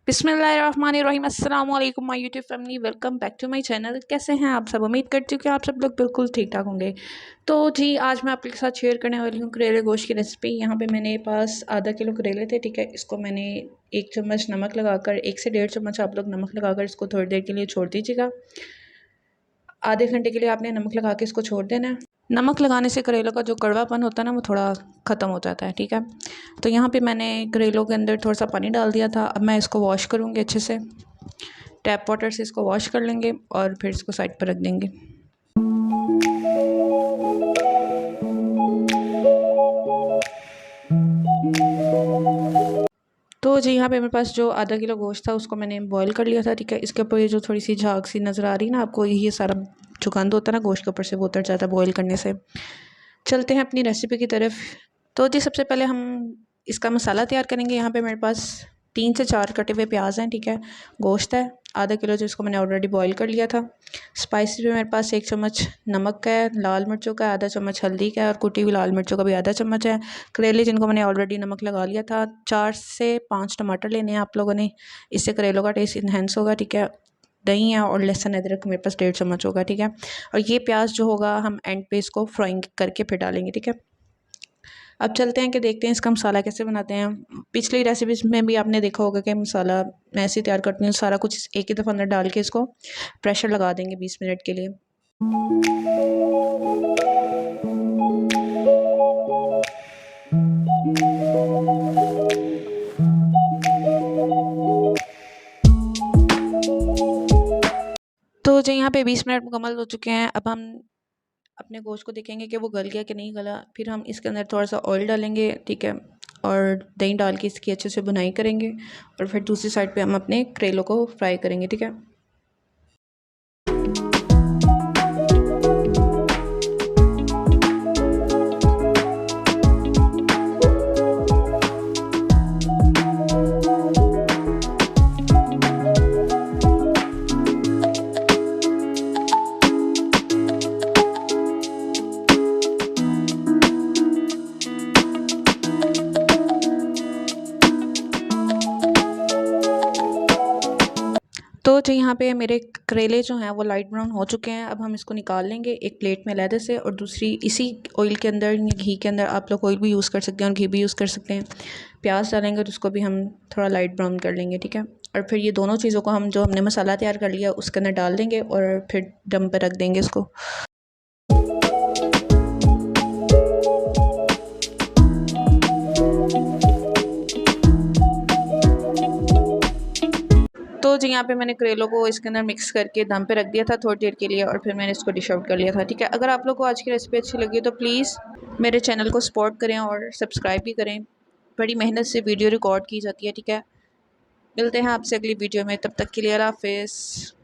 बिस्मिल्लाहिर्रहमानिर्रहीम अस्सलाम वालेकुम my YouTube family, welcome back to my channel. कैसे हैं आप सब? उम्मीद करती हूँ कि आप सब लोग बिल्कुल ठीक ठाक होंगे। तो जी आज मैं आपके साथ शेयर करने वाली हूँ करेले गोश्त की रेसिपी। यहाँ पे मेरे पास आधा किलो करेले थे, ठीक है। इसको मैंने 1 चम्मच नमक लगाकर, 1 से 1.5 चम्मच आप लोग नमक लगाकर इसको थोड़ी देर के लिए छोड़ दीजिएगा। आधे घंटे के लिए आपने नमक लगा के इसको छोड़ देना है। नमक लगाने से करेलों का जो कड़वापन होता है ना, वो थोड़ा ख़त्म हो जाता है, ठीक है। तो यहाँ पे मैंने करेलों के अंदर थोड़ा सा पानी डाल दिया था। अब मैं इसको वॉश करूँगी अच्छे से, टैप वाटर से इसको वॉश कर लेंगे और फिर इसको साइड पर रख देंगे। तो जी यहाँ पे मेरे पास जो आधा किलो गोश्त था उसको मैंने बॉईल कर लिया था, ठीक है। इसके ऊपर ये जो थोड़ी सी झाग सी नज़र आ रही है ना आपको, ये सारा जो गंद होता है ना गोश्त के ऊपर से, वो उतर जाता है बॉईल करने से। चलते हैं अपनी रेसिपी की तरफ। तो जी सबसे पहले हम इसका मसाला तैयार करेंगे। यहाँ पे मेरे पास 3 से 4 कटे हुए प्याज हैं, ठीक है। गोश्त है आधा किलो जिसको मैंने ऑलरेडी बॉईल कर लिया था। स्पाइसी में मेरे पास 1 चम्मच नमक का है, लाल मिर्चों का, आधा चम्मच हल्दी का है और कुटी हुई लाल मिर्चों का भी आधा चम्मच है। करेले जिनको मैंने ऑलरेडी नमक लगा लिया था। 4 से 5 टमाटर लेने हैं आप लोगों ने, इससे करेलों का टेस्ट इन्हेंस होगा, ठीक है। दही है और लहसुन अदरक मेरे पास 1.5 चम्मच होगा, ठीक है। और ये प्याज जो होगा हम एंड पे इसको फ्राइंग करके फिर डालेंगे, ठीक है। अब चलते हैं कि देखते हैं इसका मसाला कैसे बनाते हैं। पिछली रेसिपीज में भी आपने देखा होगा कि मसाला मैं ऐसे तैयार करती हूँ, सारा कुछ एक ही दफ़ा अंदर डाल के इसको प्रेशर लगा देंगे 20 मिनट के लिए। तो जो यहाँ पे 20 मिनट मुकम्मल हो चुके हैं। अब हम अपने गोश्त को देखेंगे कि वो गल गया कि नहीं गला। फिर हम इसके अंदर थोड़ा सा ऑयल डालेंगे, ठीक है, और दही डाल के इसकी अच्छे से बुनाई करेंगे और फिर दूसरी साइड पे हम अपने करेलों को फ्राई करेंगे, ठीक है। तो जो यहाँ पे मेरे करेले जो हैं वो लाइट ब्राउन हो चुके हैं। अब हम इसको निकाल लेंगे एक प्लेट में अलहदे से, और दूसरी इसी ऑयल के अंदर, घी के अंदर, आप लोग ऑयल भी यूज़ कर सकते हैं और घी भी यूज़ कर सकते हैं, प्याज डालेंगे और उसको भी हम थोड़ा लाइट ब्राउन कर लेंगे, ठीक है। और फिर ये दोनों चीज़ों को हम जो हमने मसाला तैयार कर लिया उसके अंदर डाल देंगे और फिर दम पर रख देंगे इसको। तो जी यहाँ पे मैंने करेलों को इसके अंदर मिक्स करके दम पे रख दिया था थोड़ी देर के लिए और फिर मैंने इसको डिश आउट कर लिया था, ठीक है। अगर आप लोग को आज की रेसिपी अच्छी लगी तो प्लीज़ मेरे चैनल को सपोर्ट करें और सब्सक्राइब भी करें। बड़ी मेहनत से वीडियो रिकॉर्ड की जाती है, ठीक है। मिलते हैं आपसे अगली वीडियो में, तब तक के लिए अल्लाह हाफिज़।